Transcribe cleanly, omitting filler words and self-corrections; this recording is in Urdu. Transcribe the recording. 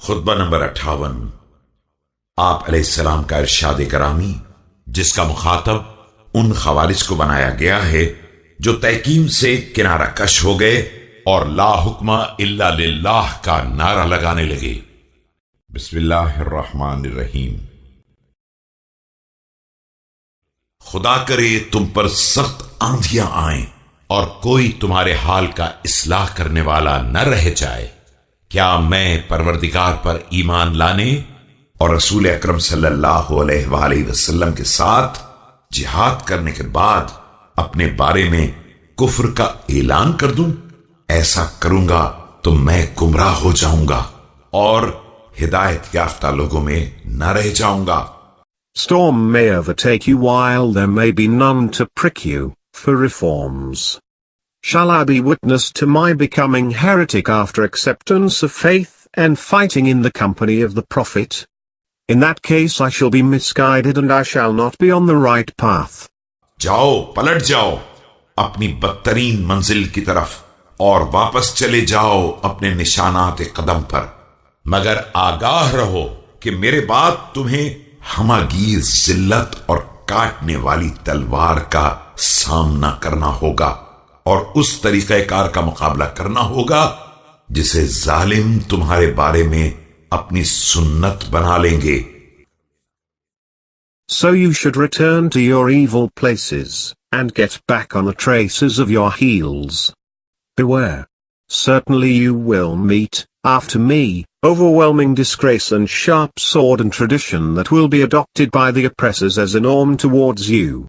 خطبہ نمبر 58 آپ علیہ السلام کا ارشاد کرامی، جس کا مخاطب ان خوارج کو بنایا گیا ہے جو تحکیم سے کنارہ کش ہو گئے اور لا حکم الا للہ کا نعرہ لگانے لگے۔ بسم اللہ الرحمن الرحیم۔ خدا کرے تم پر سخت آندھیاں آئیں اور کوئی تمہارے حال کا اصلاح کرنے والا نہ رہ جائے، کیا میں پروردگار پر ایمان لانے اور رسول اکرم صلی اللہ علیہ وآلہ وسلم کے ساتھ جہاد کرنے کے بعد اپنے بارے میں کفر کا اعلان کر دوں؟ ایسا کروں گا تو میں گمراہ ہو جاؤں گا اور ہدایت یافتہ لوگوں میں نہ رہ جاؤں گا۔ Storm may overtake you while there may be none to prick you for reforms. Shall I be witness to my becoming heretic after acceptance of faith and fighting in the company of the Prophet? In that case I shall be misguided and I shall not be on the right path. جاؤ، پلٹ جاؤ اپنی بدترین منزل کی طرف اور واپس چلے جاؤ اپنے نشانات قدم پر، مگر آگاہ رہو کہ میرے بعد تمہیں ہماگیر ذلت اور کاٹنے والی تلوار کا سامنا کرنا ہوگا اور اس طریقہ کار کا مقابلہ کرنا ہوگا جسے ظالم تمہارے بارے میں اپنی سنت بنا لیں گے۔ So you should return to your evil places, and get back on the traces of your heels. Beware. Certainly you will meet, after me, overwhelming disgrace and sharp sword and tradition that will be adopted by the oppressors as a norm towards you.